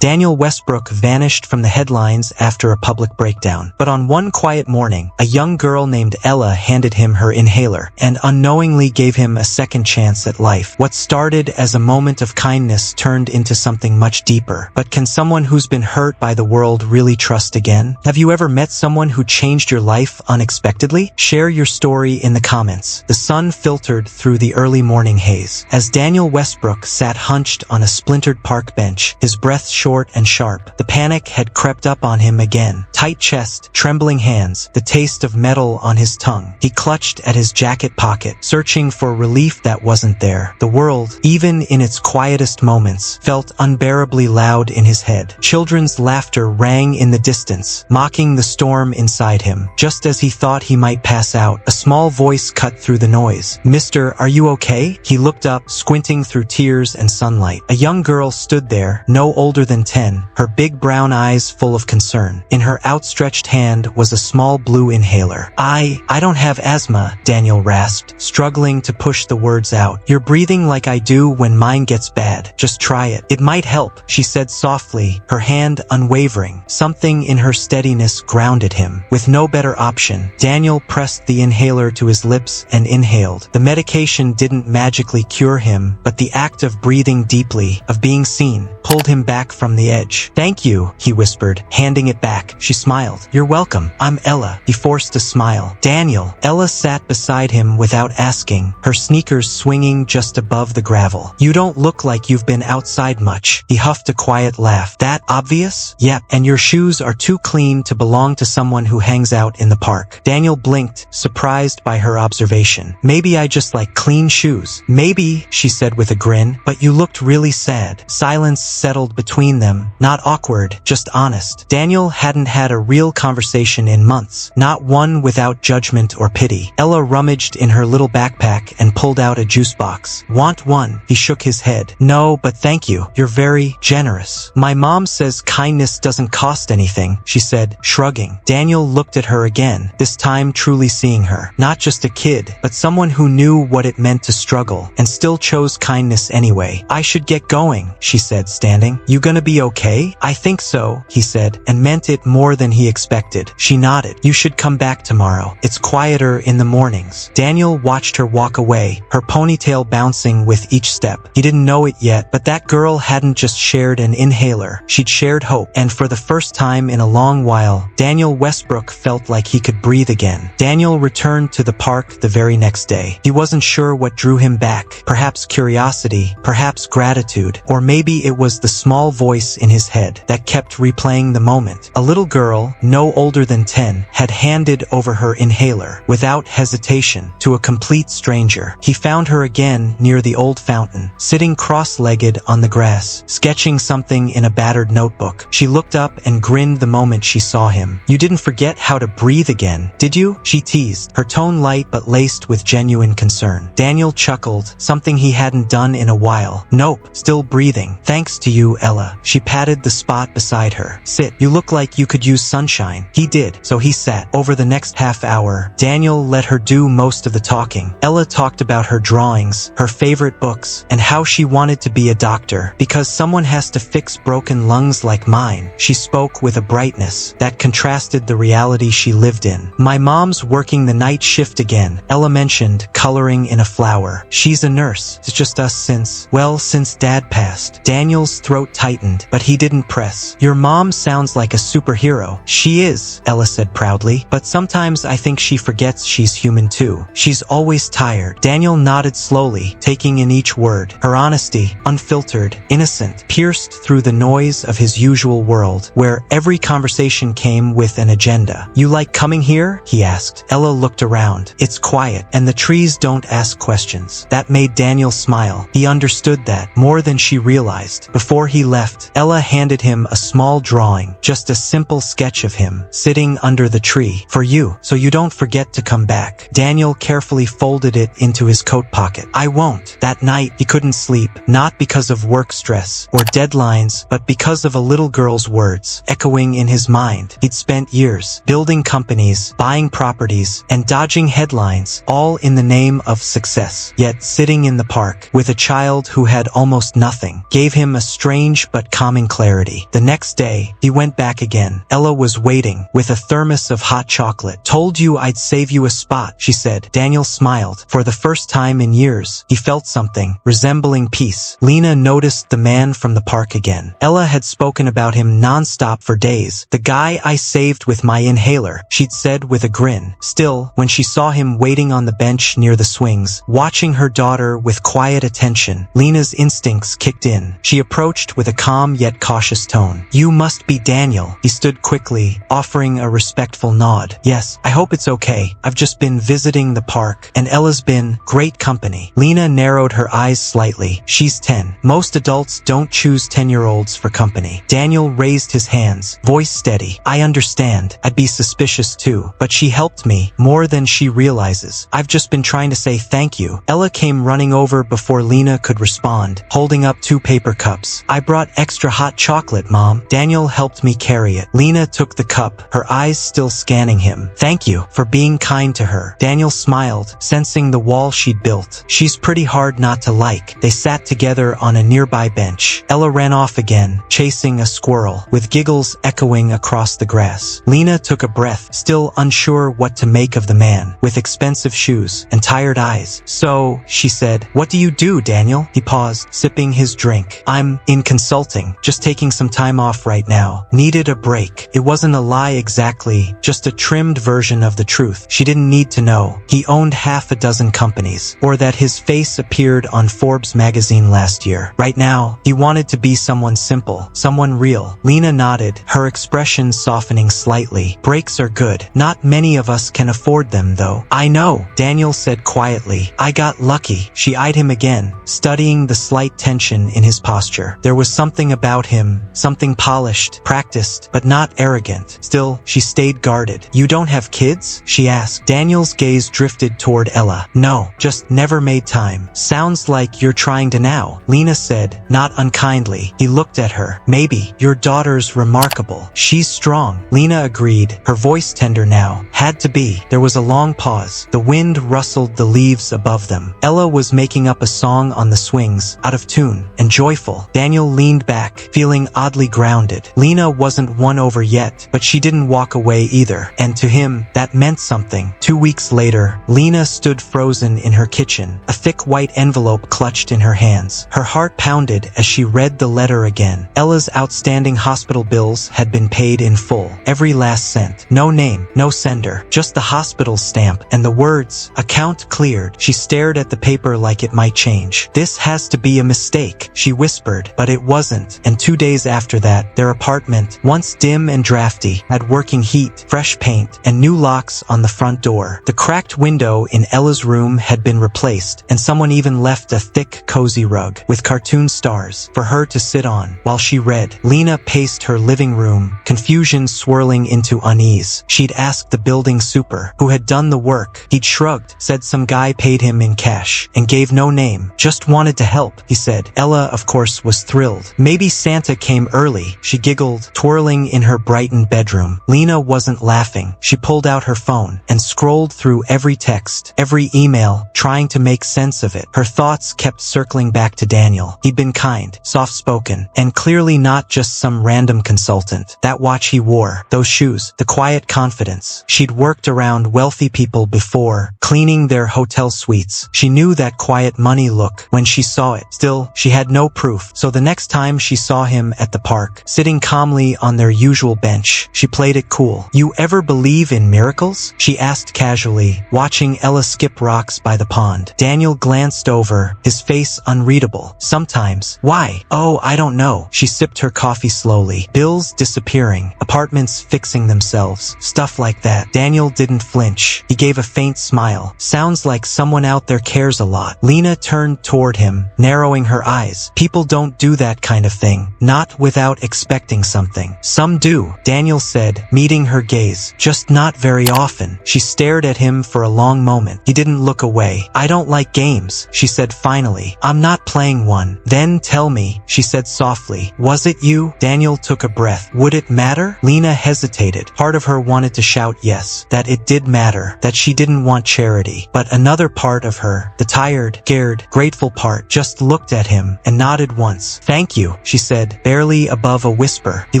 Daniel Westbrook vanished from the headlines after a public breakdown. But on one quiet morning, a young girl named Ella handed him her inhaler and unknowingly gave him a second chance at life. What started as a moment of kindness turned into something much deeper. But can someone who's been hurt by the world really trust again? Have you ever met someone who changed your life unexpectedly? Share your story in the comments. The sun filtered through the early morning haze. As Daniel Westbrook sat hunched on a splintered park bench, his breath short and sharp, the panic had crept up on him again. Tight chest, trembling hands, the taste of metal on his tongue. He clutched at his jacket pocket, searching for relief that wasn't there. The world, even in its quietest moments, felt unbearably loud in his head. Children's laughter rang in the distance, mocking the storm inside him. Just as he thought he might pass out, a small voice cut through the noise. "Mister, are you okay?" He looked up, squinting through tears and sunlight. A young girl stood there, no older than 10, her big brown eyes full of concern. In her outstretched hand was a small blue inhaler. I don't have asthma," Daniel rasped, struggling to push the words out. "You're breathing like I do when mine gets bad. Just try it. It might help," she said softly, her hand unwavering. Something in her steadiness grounded him. With no better option, Daniel pressed the inhaler to his lips and inhaled. The medication didn't magically cure him, but the act of breathing deeply, of being seen, pulled him back from the edge. "Thank you," he whispered, handing it back. She smiled. "You're welcome. I'm Ella." He forced a smile. "Daniel." Ella sat beside him without asking, her sneakers swinging just above the gravel. "You don't look like you've been outside much." He huffed a quiet laugh. "That obvious?" "Yep, and your shoes are too clean to belong to someone who hangs out in the park." Daniel blinked, surprised by her observation. "Maybe I just like clean shoes." "Maybe," she said with a grin, "but you looked really sad." Silence settled between them, not awkward, just honest. Daniel hadn't had a real conversation in months, not one without judgment or pity. Ella rummaged in her little backpack and pulled out a juice box. "Want one?" He shook his head. "No, but thank you. You're very generous." "My mom says kindness doesn't cost anything," she said, shrugging. Daniel looked at her again, this time truly seeing her. Not just a kid, but someone who knew what it meant to struggle, and still chose kindness anyway. "I should get going," she said, standing. "You gonna be okay?" "I think so," he said, and meant it more than he expected. She nodded. "You should come back tomorrow. It's quieter in the mornings." Daniel watched her walk away, her ponytail bouncing with each step. He didn't know it yet, but that girl hadn't just shared an inhaler. She'd shared hope, and for the first time in a long while, Daniel Westbrook felt like he could breathe again. Daniel returned to the park the very next day. He wasn't sure what drew him back. Perhaps curiosity, perhaps gratitude, or maybe it was the small voice in his head that kept replaying the moment. A little girl, no older than 10, had handed over her inhaler, without hesitation, to a complete stranger. He found her again near the old fountain, sitting cross-legged on the grass, sketching something in a battered notebook. She looked up and grinned the moment she saw him. "You didn't forget how to breathe again, did you?" she teased, her tone light but laced with genuine concern. Daniel chuckled, something he hadn't done in a while. "Nope, still breathing. Thanks to you, Ella." She patted the spot beside her. "Sit. You look like you could use sunshine." He did, so he sat. Over the next half hour, Daniel let her do most of the talking. Ella talked about her drawings, her favorite books, and how she wanted to be a doctor. "Because someone has to fix broken lungs like mine." She spoke with a brightness that contrasted the reality she lived in. "My mom's working the night shift again," Ella mentioned, coloring in a flower. "She's a nurse. It's just us since Dad passed." Daniel's throat tightened, but he didn't press. "Your mom sounds like a superhero." "She is," Ella said proudly, "but sometimes I think she forgets she's human too. She's always tired." Daniel nodded slowly, taking in each word. Her honesty, unfiltered, innocent, pierced through the noise of his usual world, where every conversation came with an agenda. "You like coming here?" he asked. Ella looked around. "It's quiet, and the trees don't ask questions." That made Daniel smile. He understood that, more than she realized. Before he left, Ella handed him a small drawing, just a simple sketch of him, sitting under the tree. For you, so you don't forget to come back. Daniel carefully folded it into his coat pocket. I won't. That night, he couldn't sleep, not because of work stress or deadlines, but because of a little girl's words echoing in his mind. He'd spent years building companies, buying properties, and dodging headlines, all in the name of success. Yet sitting in the park with a child who had almost nothing gave him a strange but calming clarity. The next day, he went back again. Ella was waiting with a thermos of hot chocolate. Told you I'd save you a spot, she said. Daniel smiled. For the first time in years, he felt something resembling peace. Lena noticed the man from the park again. Ella had spoken about him non-stop for days. The guy I saved with my inhaler, she'd said with a grin. Still, when she saw him waiting on the bench near the swings, watching her daughter with quiet attention, Lena's instincts kicked in. She approached with a calm yet cautious tone. You must be Daniel. He stood quickly, offering a respectful nod. Yes, I hope it's okay. I've just been visiting the park, and Ella's been great company. Lena narrowed her eyes slightly. She's 10. Most adults don't choose 10-year-olds for company. Daniel raised his hands, voice steady. I understand. I'd be suspicious too, but she helped me more than she realizes. I've just been trying to say thank you. Ella came running over before Lena could respond, holding up 2 paper cups. I brought extra hot chocolate, Mom. Daniel helped me carry it. Lena took the cup, her eyes still scanning him. Thank you for being kind to her. Daniel smiled, sensing the wall she'd built. She's pretty hard not to like. They sat together on a nearby bench. Ella ran off again, chasing a squirrel, with giggles echoing across the grass. Lena took a breath, still unsure what to make of the man, with expensive shoes and tired eyes. So, she said, what do you do, Daniel? He paused, sipping his drink. I'm in consulting, just taking some time off right now. Needed a break. It wasn't a lie exactly, just a trimmed version of the truth. She didn't need to know. He owned half a dozen companies, or that his face appeared on Forbes magazine last year. Right now, he wanted to be someone simple, someone real. Lena nodded, her expression softening slightly. Breaks are good. Not many of us can afford them, though. I know, Daniel said quietly. I got lucky. She eyed him again, studying the slight tension in his posture. There was something about him, something polished, practiced, but not arrogant. Still, she stayed guarded. You don't have kids? She asked. Daniel's gaze drifted toward Ella. No, just never made time. Sounds like you're trying to now, Lena said, not unkindly. He looked at her. Maybe. Your daughter's remarkable. She's strong. Lena agreed, her voice tender now. Had to be. There was a long pause. The wind rustled the leaves above them. Ella was making up a song on the swings, out of tune and joyful. Daniel leaned back, feeling oddly grounded. Lena wasn't won over yet, but she didn't walk away either. And to him, that meant something. 2 weeks later, Lena stood frozen in her kitchen, a thick white envelope clutched in her hands. Her heart pounded as she read the letter again. Ella's outstanding hospital bills had been paid in full, every last cent. No name, no sender, just the hospital stamp and the words, account cleared. She stared at the paper like it might change. This has to be a mistake, she whispered, but it wasn't. And 2 days after that, their apartment, once dim and drafty, had working heat, fresh paint, and new locks on the front door. The cracked window in Ella's room had been replaced, and someone even left a thick, cozy rug with cartoon stars for her to sit on while she read. Lena paced her living room, confusion swirling into unease. She'd asked the building super, who had done the work. He'd shrugged, said some guy paid him in cash, and gave no name. Just wanted to help, he said. Ella, of course, was thrilled. Maybe Santa came early, she giggled, twirling in her brightened bedroom. Lena wasn't laughing. She pulled out her phone and scrolled through every text, every email, trying to make sense of it. Her thoughts kept circling back to Daniel. He'd been kind, soft-spoken, and clearly not just some random consultant. That watch he wore, those shoes, the quiet confidence. She'd worked around wealthy people before, cleaning their hotel suites. She knew that quiet money look when she saw it. Still, she had no proof, so the next time she saw him at the park, sitting calmly on their usual bench, she played it cool. You ever believe in miracles? She asked casually, watching Ella skip rocks by the pond. Daniel glanced over, his face unreadable. Sometimes. Why? Oh, I don't know. She sipped her coffee slowly. Bills disappearing, apartments fixing themselves, stuff like that. Daniel didn't flinch. He gave a faint smile. Sounds like someone out there cares a lot. Lena turned toward him, narrowing her eyes. People don't do that kind of thing. Not without expecting something. Some do, Daniel said, meeting her gaze. Just not very often. She stared at him for a long moment. He didn't look away. I don't like games, she said finally. I'm not playing one. Then tell me, she said softly. Was it you? Daniel took a breath. Would it matter? Lena hesitated. Part of her wanted to shout yes, that it did matter, that she didn't want charity. But another part of her, the tired, scared, grateful part, just looked at him and nodded once. Thank you, she said, barely above a whisper. He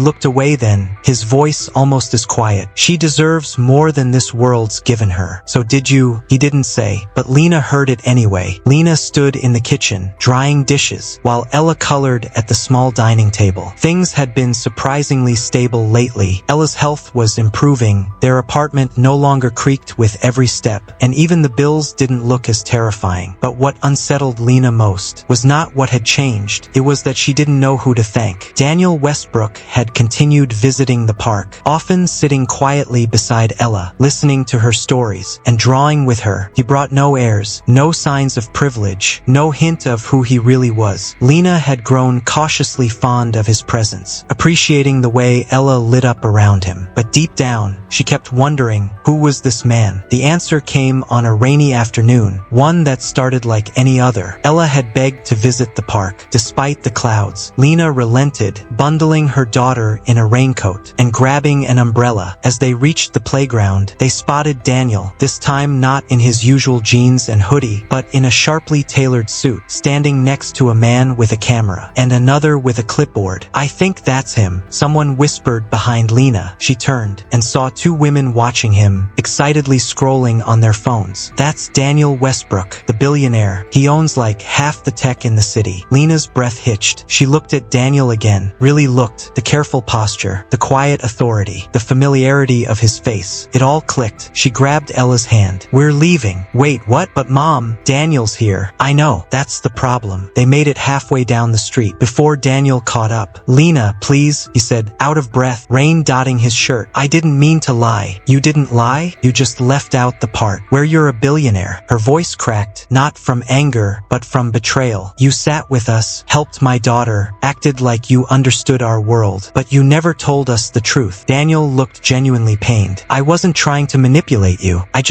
looked away then, his voice almost as quiet. She deserves more than this world's given her. So did you? He didn't say, but Lena heard it anyway. Lena stood in the kitchen, drying dishes, while Ella colored at the small dining table. Things had been surprisingly stable lately. Ella's health was improving, their apartment no longer creaked with every step, and even the bills didn't look as terrifying. But what unsettled Lena most was not what had changed, it was that she didn't know who to thank. Daniel Westbrook had continued visiting the park, often sitting quietly beside Ella, listening to her stories, and drawing with her. He brought no airs, no signs of privilege, no hint of who he really was. Lena had grown cautiously fond of his presence, appreciating the way Ella lit up around him. But deep down, she kept wondering, who was this man? The answer came on a rainy afternoon, one that started like any other. Ella had begged to visit the park, despite the clouds. Lena relented, bundling her daughter in a raincoat and grabbing an umbrella. As they reached the playground, they spotted Daniel, this time not in his usual jeans and hoodie, but in a sharply tailored suit, standing next to a man with a camera, and another with a clipboard. I think that's him, someone whispered behind Lena. She turned and saw two women watching him, excitedly scrolling on their phones. That's Daniel Westbrook, the billionaire. He owns like half the tech in the city. Lena's breath hitched. She looked at Daniel again, really looked. The careful posture, the quiet authority, the familiarity of his face. It all clicked. She grabbed Ella's hand. We're leaving. Wait, what? But Mom, Daniel's here. I know, that's the problem. They made it halfway down the street before Daniel caught up. Lena, please, he said, out of breath, rain dotting his shirt. I didn't mean to lie. You didn't lie? You just left out the part where you're a billionaire. Her voice cracked, not from anger, but from betrayal. You sat with us, helped my daughter, acted like you understood our world, but you never told us the truth. Daniel looked genuinely pained. I wasn't trying to manipulate you. I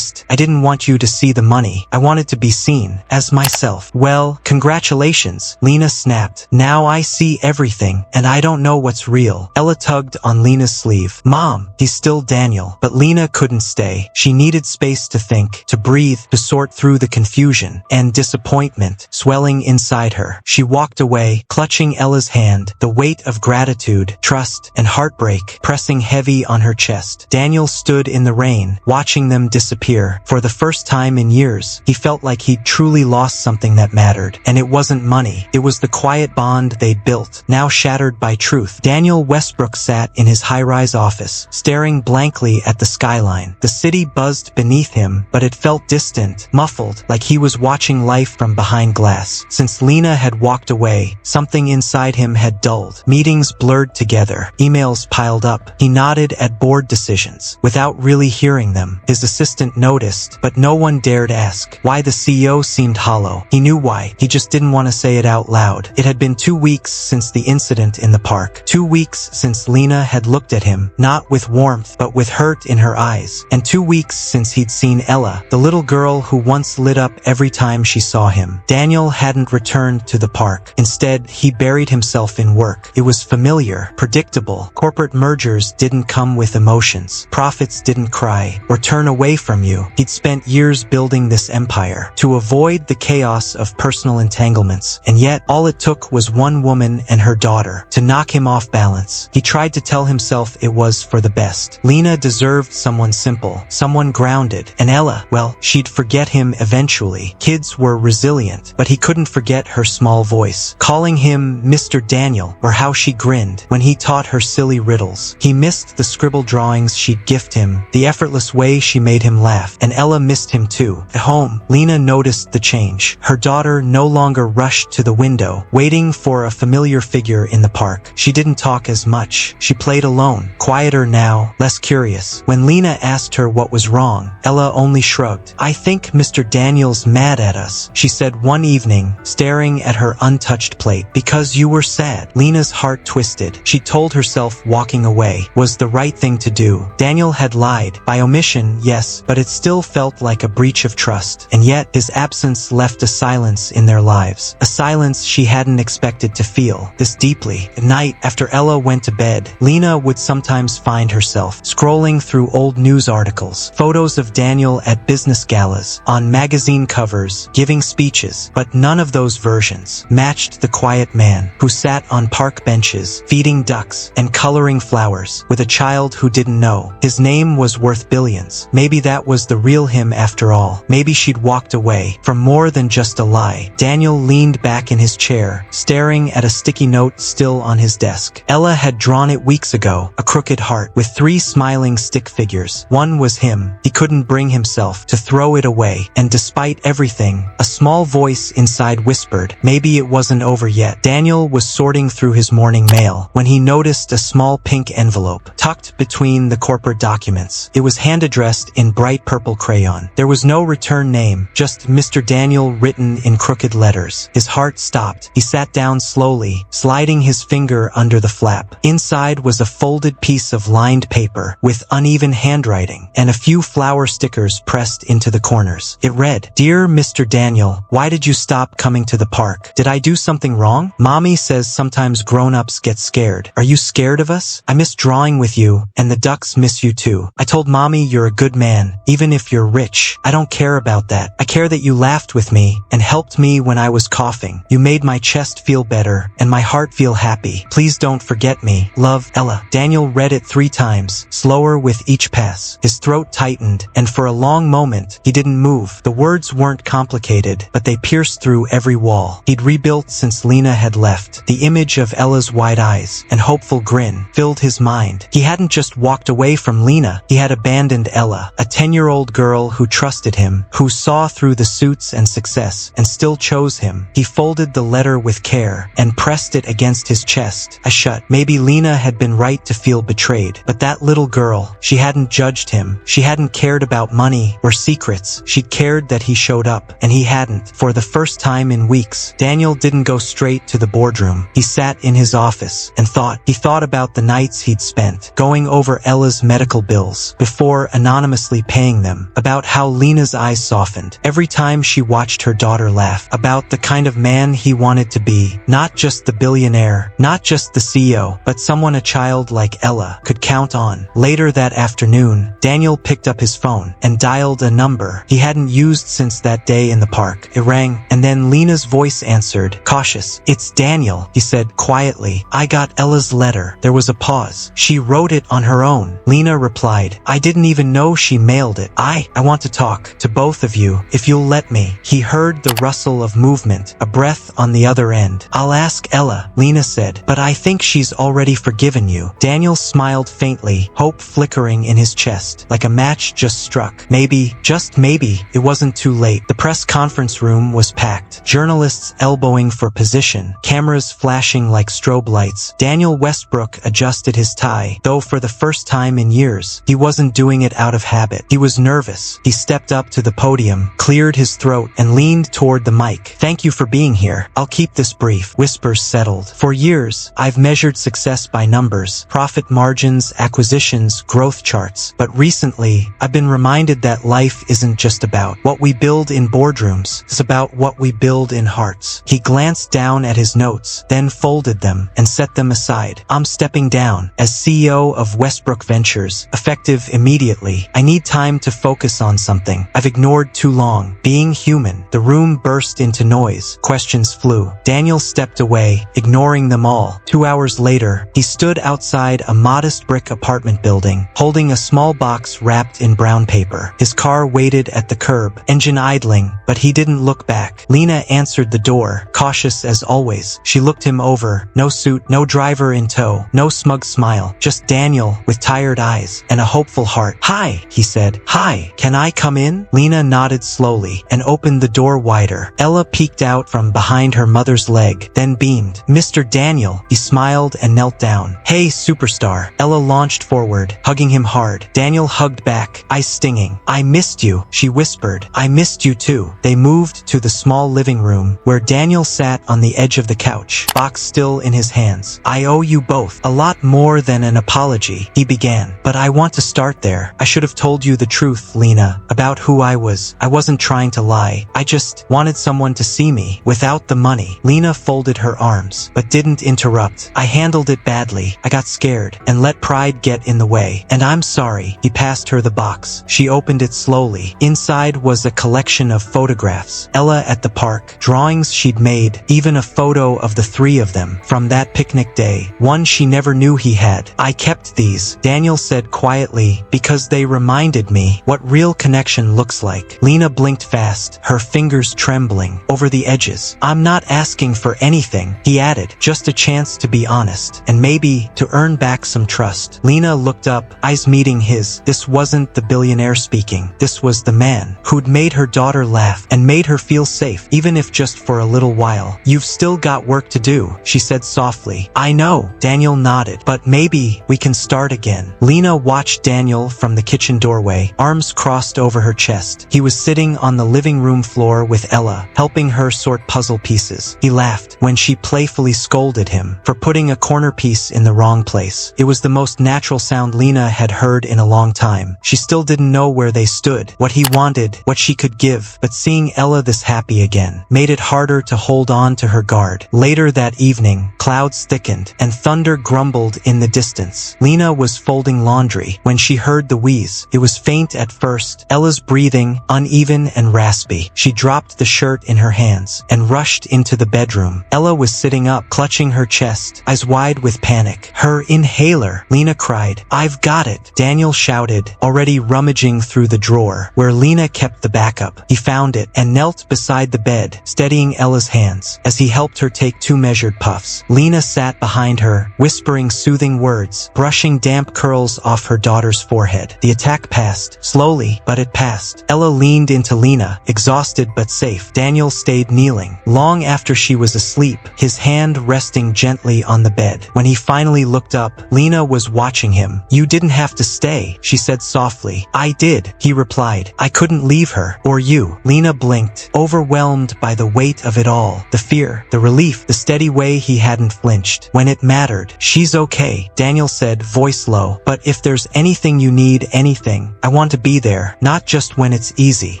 didn't want you to see the money. I wanted to be seen as myself. Well, congratulations, Lena snapped. Now I see everything, and I don't know what's real. Ella tugged on Lena's sleeve. Mom, he's still Daniel. But Lena couldn't stay. She needed space to think, to breathe, to sort through the confusion and disappointment swelling inside her. She walked away, clutching Ella's hand, the weight of gratitude, trust, and heartbreak pressing heavy on her chest. Daniel stood in the rain, watching them disappear. For the first time in years, he felt like he'd truly lost something that mattered. And it wasn't money. It was the quiet bond they'd built, now shattered by truth. Daniel Westbrook sat in his high-rise office, staring blankly at the skyline. The city buzzed beneath him, but it felt distant, muffled, like he was watching life from behind glass. Since Lena had walked away, something inside him had dulled. Meetings blurred together. Emails piled up. He nodded at board decisions, without really hearing them. His assistant noticed, but no one dared ask. Why the CEO seemed hollow. He knew why. He just didn't want to say it out loud. It had been 2 weeks since the incident in the park. 2 weeks since Lena had looked at him, not with warmth, but with hurt in her eyes. And 2 weeks since he'd seen Ella, the little girl who once lit up every time she saw him. Daniel hadn't returned to the park. Instead, he buried himself in work. It was familiar, predictable. Corporate mergers didn't come with emotions. Profits didn't cry or turn away from you. He'd spent years building this empire to avoid the chaos of personal entanglements. And yet, all it took was one woman and her daughter to knock him off balance. He tried to tell himself it was for the best. Lena deserved someone simple, someone grounded. And Ella, well, she'd forget him eventually. Kids were resilient, but he couldn't forget her small voice, calling him Mr. Daniel, or how she grinned when he taught her silly riddles. He missed the scribble drawings she'd gift him, the effortless way she made him laugh, and Ella missed him too. At home, Lena noticed the change. Her daughter no longer rushed to the window, waiting for a familiar figure in the park. She didn't talk as much. She played alone, quieter now, less curious. When When Lena asked her what was wrong, Ella only shrugged. "I think Mr. Daniel's mad at us," she said one evening, staring at her untouched plate. "Because you were sad." Lena's heart twisted. She told herself walking away was the right thing to do. Daniel had lied. By omission, yes, but it still felt like a breach of trust. And yet, his absence left a silence in their lives. A silence she hadn't expected to feel this deeply. At night, after Ella went to bed, Lena would sometimes find herself scrolling through old news articles, photos of Daniel at business galas, on magazine covers, giving speeches, but none of those versions matched the quiet man who sat on park benches, feeding ducks and coloring flowers with a child who didn't know his name was worth billions. Maybe that was the real him after all. Maybe she'd walked away from more than just a lie. Daniel leaned back in his chair, staring at a sticky note still on his desk. Ella had drawn it weeks ago, a crooked heart with 3 smiling stick figures. One was him. He couldn't bring himself to throw it away, and despite everything, a small voice inside whispered, maybe it wasn't over yet. Daniel was sorting through his morning mail when he noticed a small pink envelope tucked between the corporate documents. It was hand-addressed in bright purple crayon. There was no return name, just Mr. Daniel written in crooked letters. His heart stopped. He sat down slowly, sliding his finger under the flap. Inside was a folded piece of lined paper with uneven handwriting and a few flower stickers pressed into the corners. It read, "Dear Mr. Daniel, why did you stop coming to the park? Did I do something wrong? Mommy says sometimes grown-ups get scared. Are you scared of us? I miss drawing with you, and the ducks miss you too. I told Mommy you're a good man, even if you're rich. I don't care about that. I care that you laughed with me and helped me when I was coughing. You made my chest feel better and my heart feel happy. Please don't forget me. Love, Ella." Daniel read it 3 times, slower with each pass. His throat tightened, and for a long moment, he didn't move. The words weren't complicated, but they pierced through every wall he'd rebuilt since Lena had left. The image of Ella's wide eyes and hopeful grin filled his mind. He hadn't just walked away from Lena, he had abandoned Ella, a 10-year-old girl who trusted him, who saw through the suits and success, and still chose him. He folded the letter with care and pressed it against his chest. I shut. Maybe Lena had been right to feel betrayed, but that little girl, she hadn't judged him. She hadn't cared about money or secrets. She'd cared that he showed up, and he hadn't. For the first time in weeks, Daniel didn't go straight to the boardroom. He sat in his office and thought. He thought about the nights he'd spent going over Ella's medical bills before anonymously paying them, about how Lena's eyes softened every time she watched her daughter laugh, about the kind of man he wanted to be, not just the billionaire, not just the CEO, but someone a child like Ella could count on. Later that afternoon, Daniel picked up his phone and dialed a number he hadn't used since that day in the park. It rang, and then Lena's voice answered, cautious. "It's Daniel," he said quietly. "I got Ella's letter." There was a pause. "She wrote it on her own," Lena replied. "I didn't even know she mailed it. I want to talk to both of you, if you'll let me." He heard the rustle of movement, a breath on the other end. "I'll ask Ella," Lena said, "but I think she's already forgiven you." Daniel smiled faintly, hope flickering in his chest, like a match just struck. Maybe, just maybe, it wasn't too late. The press conference room was packed, journalists elbowing for position, cameras flashing like strobe lights. Daniel Westbrook adjusted his tie, though for the first time in years, he wasn't doing it out of habit. He was nervous. He stepped up to the podium, cleared his throat, and leaned toward the mic. "Thank you for being here. I'll keep this brief." Whispers settled. "For years, I've measured success by numbers, profit margins, acquisitions, growth charts. But recently, I've been reminded that life isn't just about what we build in boardrooms. It's about what we build in hearts." He glanced down at his notes, then folded them and set them aside. "I'm stepping down as CEO of Westbrook Ventures, effective immediately. I need time to focus on something I've ignored too long. Being human." The room burst into noise. Questions flew. Daniel stepped away, ignoring them all. 2 hours later, he stood outside a modest brick apartment building, holding a small box wrapped in brown paper. His car waited at the curb, engine idling, but he didn't look back. Lena answered the door, cautious as always. She looked him over. No suit, no driver in tow, no smug smile, just Daniel with tired eyes and a hopeful heart. "Hi," he said. "Hi, can I come in?" Lena nodded slowly and opened the door wider. Ella peeked out from behind her mother's leg, then beamed. "Mr. Daniel." He smiled and knelt down. "Hey, superstar." Ella launched forward, hugging him hard. Daniel hugged back, eyes stinging. I missed you, she whispered. I missed you too. They moved to the small living room, where Daniel sat on the edge of the couch, box still in his hands. I owe you both a lot more than an apology, he began. But I want to start there. I should have told you the truth, Lena, about who I was. I wasn't trying to lie. I just wanted someone to see me without the money. Lena folded her arms, but didn't interrupt. I handled it badly. I got scared and let pride get in the way. And I'm sorry. He passed her the box. She opened it slowly. Inside was a collection of photographs. Ella at the park, drawings she'd made, even a photo of the three of them from that picnic day, one she never knew he had. I kept these, Daniel said quietly, because they reminded me what real connection looks like. Lena blinked fast, her fingers trembling over the edges. I'm not asking for anything, he added, just a chance to be honest, and maybe to earn back some trust. Lena looked up, eyes meeting his. This wasn't the billionaire speaking. This was the man who'd made her daughter laugh and made her feel safe, even if just for a little while. You've still got work to do, she said softly. I know, Daniel nodded, but maybe we can start again. Lena watched Daniel from the kitchen doorway, arms crossed over her chest. He was sitting on the living room floor with Ella, helping her sort puzzle pieces. He laughed when she playfully scolded him for putting a corner piece in the wrong place. It was the most natural sound Lena had heard in a long time. She still didn't know where they stood, what he wanted, what she could give, but seeing Ella this happy again made it harder to hold on to her guard. Later that evening, clouds thickened and thunder grumbled in the distance. Lena was folding laundry when she heard the wheeze. It was faint at first, Ella's breathing uneven and raspy. She dropped the shirt in her hands and rushed into the bedroom. Ella was sitting up, clutching her chest, eyes wide with panic. Her inhaler, Lena cried. I've got it, Daniel shouted, already rummaging through the drawer where Lena kept the backup. He found it and knelt beside the bed, steadying Ella's hands as he helped her take 2 measured puffs. Lena sat behind her, whispering soothing words, brushing damp curls off her daughter's forehead. The attack passed, slowly, but it passed. Ella leaned into Lena, exhausted but safe. Daniel stayed kneeling, long after she was asleep, his hand resting gently on the bed. When he finally looked up, Lena was watching him. You didn't have to stay, she said softly. I did, he replied. I couldn't leave her, or you. Lena blinked, overwhelmed by the weight of it all, the fear, the relief, the steady way he hadn't flinched. When it mattered, she's okay, Daniel said, voice low, but if there's anything you need, anything, I want to be there, not just when it's easy.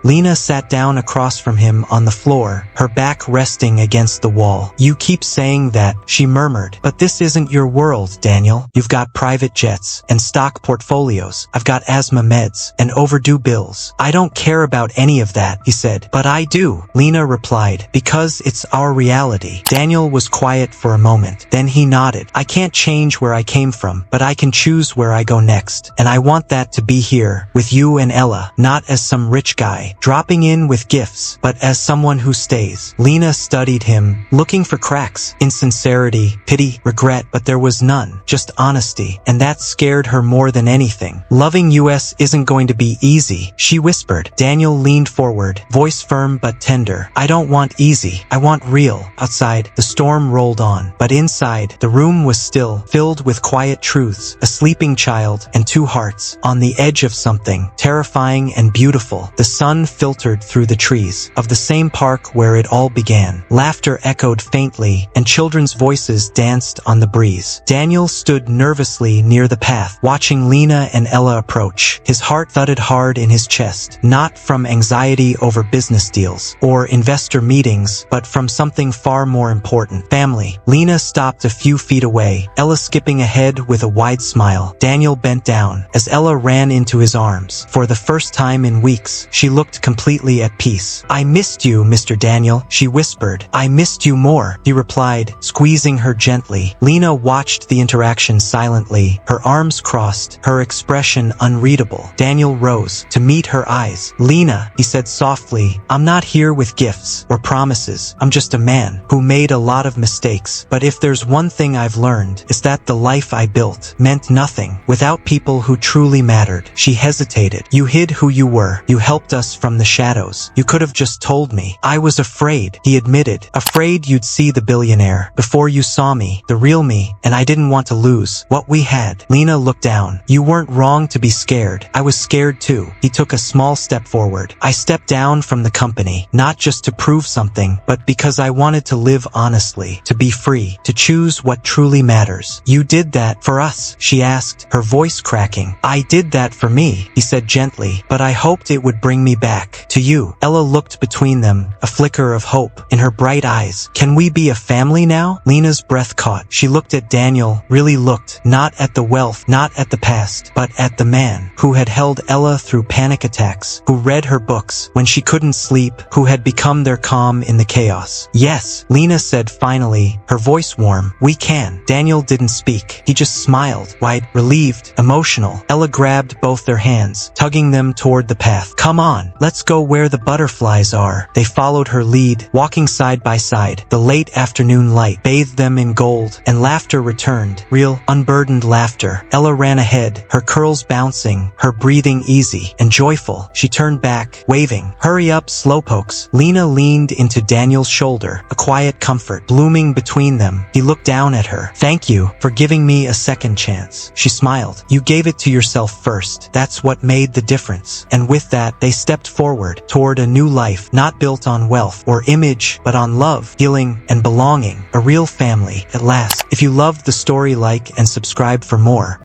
Lena sat down across from him on the floor, her back resting against the wall. You keep saying that, she murmured, but this isn't your world, Daniel. You've got private jets and stock portfolios. I've got asthma meds and overdue bills. I don't care about any of that, he said. But I do, Lena replied, because it's our reality. Daniel was quiet for a moment. Then he nodded. I can't change where I came from, but I can choose where I go next. And I want that to be here, with you and Ella, not as some rich guy, dropping in with gifts, but as someone who stays. Lena studied him, looking for cracks, insincerity, pity, regret, but there was none, just honesty, and that scared her more than anything. Loving us isn't going to be easy, she whispered. Daniel leaned forward, voice firm but tender. I don't want easy, I want real. Outside, the storm rolled on, but inside, the room was still, filled with quiet truths, a sleeping child, and 2 hearts, on the edge of something, terrifying and beautiful. The sun filtered through the trees of the same park where it all began. Laughter echoed faintly, and children's voices danced on the breeze. Daniel stood nervously near the path, watching Lena and Ella approach. His heart thudded hard in his chest, not from anxiety over business deals or investor meetings, but from something far more important. Family. Lena stopped a few feet away, Ella skipping ahead with a wide smile. Daniel bent down as Ella ran into his arms. For the first time in weeks, she looked completely at peace. I missed you, Mr. Daniel, she whispered. I missed you more, he replied, squeezing her gently. Lena watched the interaction silently, her arms crossed, her expression unreadable. Daniel rose to meet her eyes. Lena, he said softly, I'm not here with gifts or promises. I'm just a man who made a lot of mistakes. But if there's one thing I've learned, it's that the life I built meant nothing without people who truly mattered. She hesitated. You hid who you were. You helped us from the shadows. You could have just told me. I was afraid, he admitted. Afraid you'd see the billionaire before you saw me, the real me, and I didn't want to lose what we had. Lena looked down. You weren't wrong to be scared. I was scared too. He took a small step forward. I stepped down from the company, not just to prove something, but because I wanted to live honestly, to be free, to choose what truly matters. You did that for us, she asked, her voice cracking. I did that for me, he said gently, but I hoped it would bring me back to you. Ella looked between them, a flicker of hope in her bright eyes. Can we be a family now? Lena's breath caught. She looked at Daniel, really looked, not at the wealth, not at the past, but at the man who had held Ella through panic attacks, who read her books when she couldn't sleep, who had become their calm in the chaos. Yes, Lena said finally, her voice warm. We can. Daniel didn't speak. He just smiled, wide, relieved, emotional. Ella grabbed both their hands, tugging them toward the path. Come on, let's go where the butterflies are. They followed her lead, walking side by side. The late afternoon light bathed them in gold, and laughter returned. Real, unburdened laughter. Ella ran ahead, her curls bouncing, her breathing easy and joyful. She turned back, waving. Hurry up, slowpokes. Lena leaned into Daniel's shoulder, a quiet comfort blooming between them. He looked down at her. Thank you for giving me a second chance. She smiled. You gave it to yourself first. That's what made the difference. And with that, they stepped forward toward a new life, not built on wealth or image, but on love, healing, and belonging. A real family, at last. If you loved the story, like and subscribe for more.